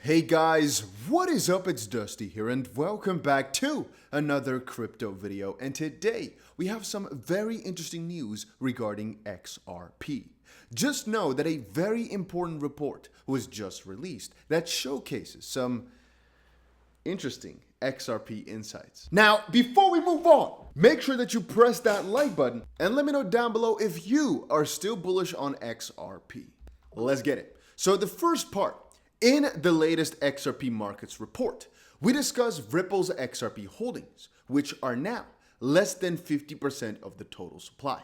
Hey guys, what is up? It's Dusty here and welcome back to another crypto video, and today we have some very interesting news regarding XRP. Just know that a very important report was just released that showcases some interesting XRP insights. Now, before we move on, make sure that you press that like button and let me know down below if you are still bullish on XRP. Let's get it. So the first part, in the latest XRP markets report, we discuss Ripple's XRP holdings, which are now less than 50% of the total supply.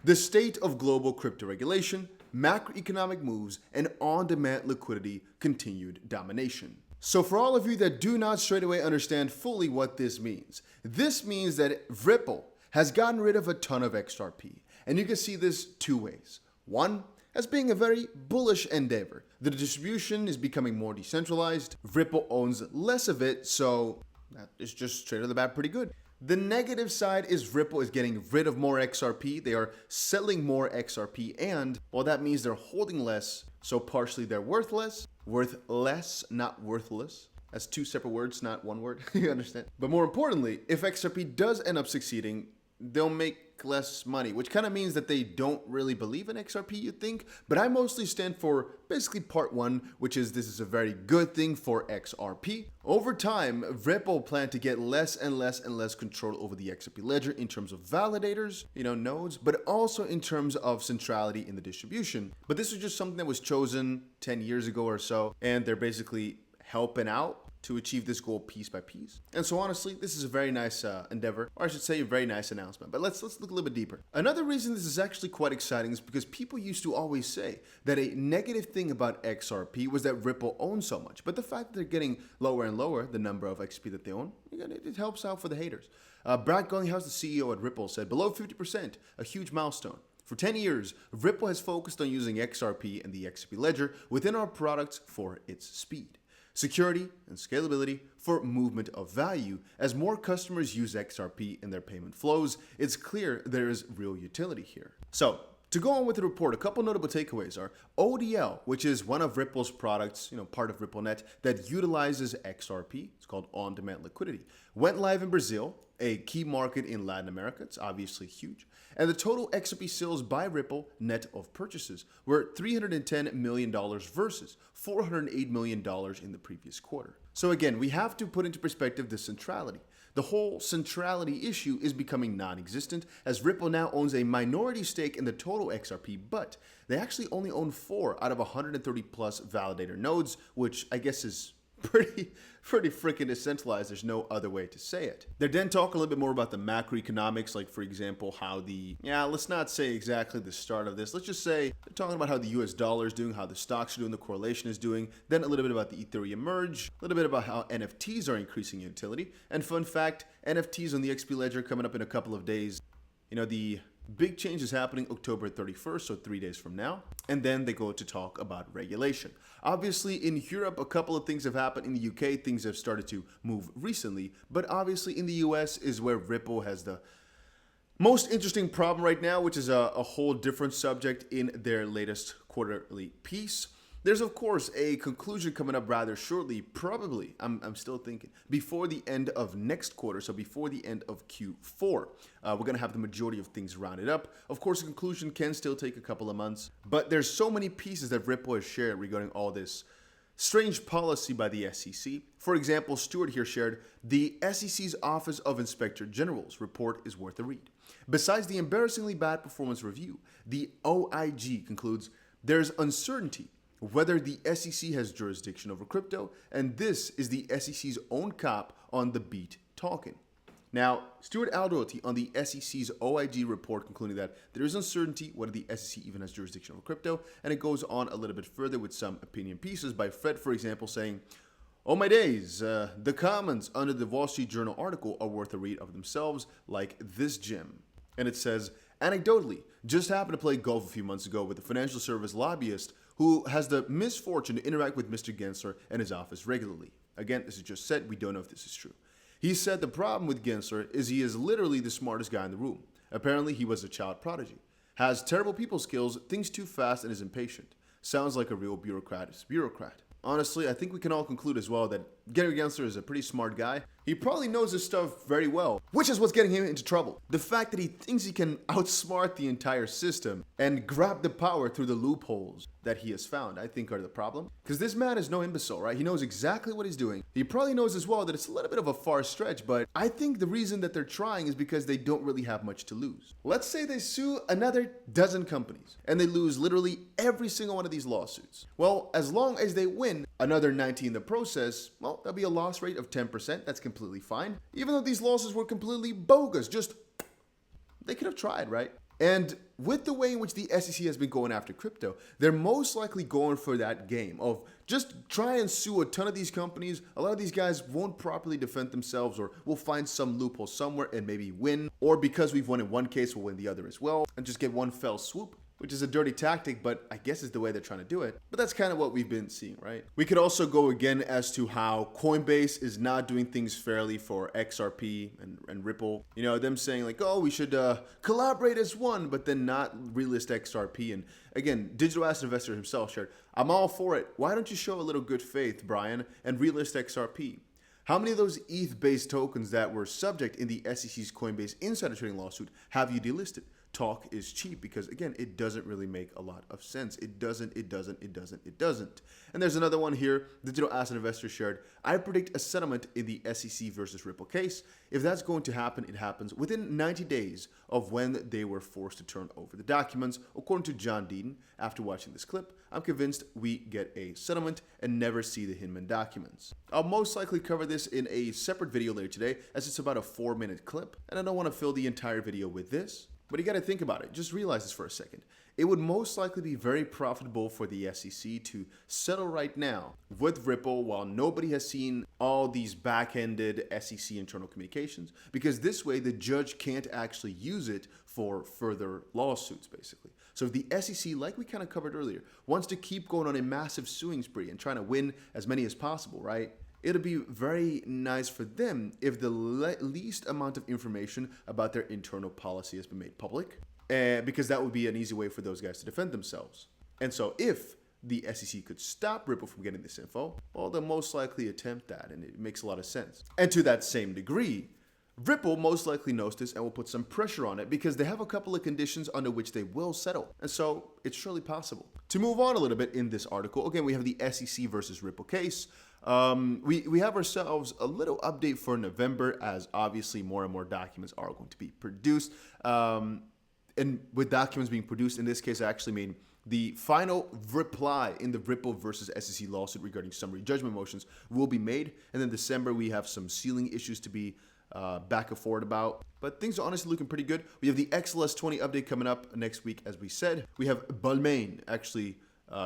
The state of global crypto regulation, macroeconomic moves, and on-demand liquidity continued domination. So for all of you that do not straight away understand fully what this means that Ripple has gotten rid of a ton of XRP. And you can see this two ways. One, as being a very bullish endeavor. The distribution is becoming more decentralized. Ripple owns less of it, so that is just straight off the bat pretty good. The negative side is Ripple is getting rid of more XRP. They are selling more XRP, and well, that means they're holding less, so partially they're worth less, not worthless. That's two separate words, not one word. You understand? But more importantly, if XRP does end up succeeding, they'll make less money, which kind of means that they don't really believe in XRP, you'd think. But I mostly stand for basically part one, which is this is a very good thing for XRP. Over time, Ripple planned to get less and less control over the XRP ledger in terms of validators, nodes, but also in terms of centrality in the distribution. But this was just something that was chosen 10 years ago or so, and they're basically helping out to achieve this goal piece by piece. And so honestly, this is a very nice endeavor, or I should say a very nice announcement. But let's look a little bit deeper. Another reason this is actually quite exciting is because people used to always say that a negative thing about XRP was that Ripple owns so much. But the fact that they're getting lower and lower, the number of XRP that they own, it helps out for the haters. Brad Garlinghouse, the CEO at Ripple, said below 50%, a huge milestone. For 10 years, Ripple has focused on using XRP and the XRP ledger within our products for its speed, security, and scalability for movement of value. As more customers use XRP in their payment flows, it's clear there is real utility here. So, to go on with the report, a couple notable takeaways are ODL, which is one of Ripple's products, part of RippleNet that utilizes XRP. It's called on-demand liquidity. Went live in Brazil, a key market in Latin America. It's obviously huge. And the total XRP sales by Ripple, net of purchases, were $310 million versus $408 million in the previous quarter. So again, we have to put into perspective the centrality. The whole centrality issue is becoming non-existent, as Ripple now owns a minority stake in the total XRP, but they actually only own 4 out of 130 plus validator nodes, which I guess is pretty freaking decentralized. There's no other way to say it. They then talk a little bit more about the macroeconomics, like for example, how let's not say exactly the start of this. Let's just say they're talking about how the US dollar is doing, how the stocks are doing, the correlation is doing, then a little bit about the Ethereum merge, a little bit about how NFTs are increasing utility, and fun fact, NFTs on the XP ledger coming up in a couple of days. The big change is happening October 31st, so 3 days from now. And then they go to talk about regulation. Obviously, in Europe, a couple of things have happened. In the UK, things have started to move recently. But obviously, in the US is where Ripple has the most interesting problem right now, which is a whole different subject in their latest quarterly piece. There's, of course, a conclusion coming up rather shortly, probably, I'm still thinking, before the end of next quarter, so before the end of Q4. We're going to have the majority of things rounded up. Of course, the conclusion can still take a couple of months, but there's so many pieces that Ripple has shared regarding all this strange policy by the SEC. For example, Stuart here shared, the SEC's Office of Inspector General's report is worth a read. Besides the embarrassingly bad performance review, the OIG concludes there's uncertainty whether the SEC has jurisdiction over crypto, and this is the SEC's own cop on the beat talking. Now, Stuart Alderoty on the SEC's OIG report concluding that there is uncertainty whether the SEC even has jurisdiction over crypto, and it goes on a little bit further with some opinion pieces by Fred, for example, saying, oh my days, the comments under the Wall Street Journal article are worth a read of themselves, like this gem. And it says, anecdotally, just happened to play golf a few months ago with a financial service lobbyist who has the misfortune to interact with Mr. Gensler and his office regularly. Again, this is just said, we don't know if this is true. He said the problem with Gensler is he is literally the smartest guy in the room. Apparently, he was a child prodigy, has terrible people skills, thinks too fast, and is impatient. Sounds like a real bureaucrat. Honestly, I think we can all conclude as well that Gary Gensler is a pretty smart guy. He probably knows his stuff very well, which is what's getting him into trouble. The fact that he thinks he can outsmart the entire system and grab the power through the loopholes that he has found, I think are the problem. Because this man is no imbecile, right? He knows exactly what he's doing. He probably knows as well that it's a little bit of a far stretch, but I think the reason that they're trying is because they don't really have much to lose. Let's say they sue another dozen companies and they lose literally every single one of these lawsuits. Well, as long as they win another 90 in the process, well, there'll be a loss rate of 10%. That's completely fine. Even though these losses were completely bogus, they could have tried, right? And with the way in which the SEC has been going after crypto, they're most likely going for that game of just try and sue a ton of these companies. A lot of these guys won't properly defend themselves, or we'll find some loophole somewhere and maybe win. Or because we've won in one case, we'll win the other as well and just get one fell swoop, which is a dirty tactic, but I guess is the way they're trying to do it. But that's kind of what we've been seeing, right? We could also go again as to how Coinbase is not doing things fairly for XRP and Ripple. You know, them saying like, oh, we should collaborate as one, but then not relist XRP. And again, digital asset investor himself shared, I'm all for it. Why don't you show a little good faith, Brian, and relist XRP? How many of those ETH-based tokens that were subject in the SEC's Coinbase insider trading lawsuit have you delisted? Talk is cheap because, again, it doesn't really make a lot of sense. It doesn't. And there's another one here. Digital Asset Investor shared, I predict a settlement in the SEC versus Ripple case. If that's going to happen, it happens within 90 days of when they were forced to turn over the documents. According to John Deaton, after watching this clip, I'm convinced we get a settlement and never see the Hinman documents. I'll most likely cover this in a separate video later today, as it's about a 4-minute clip, and I don't want to fill the entire video with this. But you got to think about it. Just realize this for a second. It would most likely be very profitable for the SEC to settle right now with Ripple while nobody has seen all these back-ended SEC internal communications, because this way the judge can't actually use it for further lawsuits, basically. So if the SEC, like we kind of covered earlier, wants to keep going on a massive suing spree and trying to win as many as possible, right? It'll be very nice for them if the least amount of information about their internal policy has been made public, because that would be an easy way for those guys to defend themselves. And so if the SEC could stop Ripple from getting this info, well, they'll most likely attempt that, and it makes a lot of sense. And to that same degree, Ripple most likely knows this and will put some pressure on it because they have a couple of conditions under which they will settle. And so it's surely possible. To move on a little bit in this article, again, we have the SEC versus Ripple case. We have ourselves a little update for November, as obviously more and more documents are going to be produced. And with documents being produced, in this case, I actually mean the final reply in the Ripple versus SEC lawsuit regarding summary judgment motions will be made. And then December, we have some sealing issues to be back and forth about. But things are honestly looking pretty good. We have the XLS20 update coming up next week, as we said. We have Balmain actually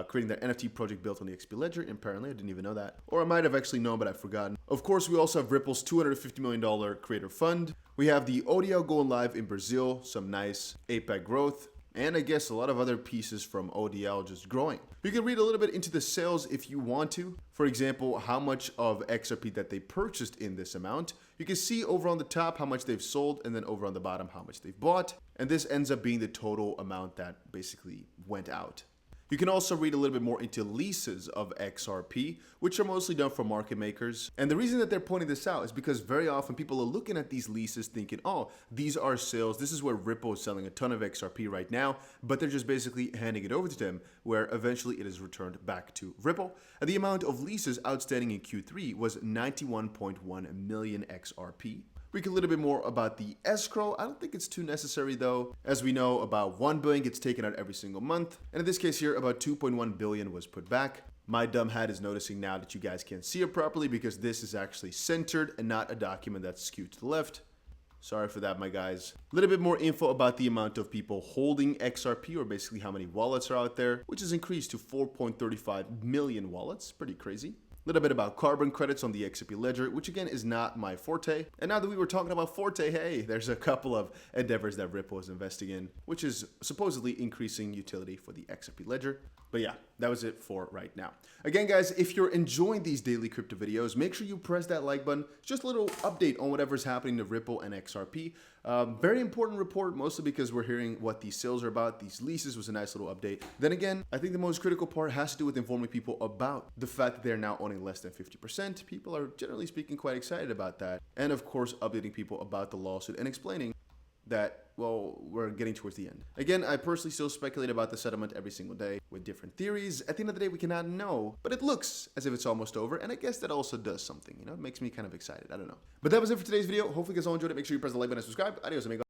creating that NFT project built on the XP Ledger. Apparently, I didn't even know that. Or I might have actually known, but I've forgotten. Of course, we also have Ripple's $250 million creator fund. We have the ODL going live in Brazil, some nice APEC growth, and I guess a lot of other pieces from ODL just growing. You can read a little bit into the sales if you want to. For example, how much of XRP that they purchased in this amount. You can see over on the top how much they've sold, and then over on the bottom how much they've bought. And this ends up being the total amount that basically went out. You can also read a little bit more into leases of XRP, which are mostly done for market makers. And the reason that they're pointing this out is because very often people are looking at these leases thinking, oh, these are sales. This is where Ripple is selling a ton of XRP right now, but they're just basically handing it over to them, where eventually it is returned back to Ripple. And the amount of leases outstanding in Q3 was 91.1 million XRP. We can a little bit more about the escrow. I don't think it's too necessary though. As we know, about 1 billion gets taken out every single month. And in this case here, about 2.1 billion was put back. My dumb hat is noticing now that you guys can't see it properly because this is actually centered and not a document that's skewed to the left. Sorry for that, my guys. A little bit more info about the amount of people holding XRP, or basically how many wallets are out there, which has increased to 4.35 million wallets. Pretty crazy. A little bit about carbon credits on the XRP Ledger, which again is not my forte. And now that we were talking about forte, hey, there's a couple of endeavors that Ripple is investing in, which is supposedly increasing utility for the XRP Ledger. But yeah, that was it for right now. Again, guys, if you're enjoying these daily crypto videos, make sure you press that like button. Just a little update on whatever's happening to Ripple and XRP. Very important report, mostly because we're hearing what these sales are about. These leases was a nice little update. Then again, I think the most critical part has to do with informing people about the fact that they're now owning less than 50%. People are generally speaking quite excited about that. And of course, updating people about the lawsuit and explaining that, well, we're getting towards the end. Again, I personally still speculate about the settlement every single day with different theories. At the end of the day, we cannot know, but it looks as if it's almost over, and I guess that also does something, you know? It makes me kind of excited. I don't know. But that was it for today's video. Hopefully you guys all enjoyed it. Make sure you press the like button and subscribe. Adios, amigo.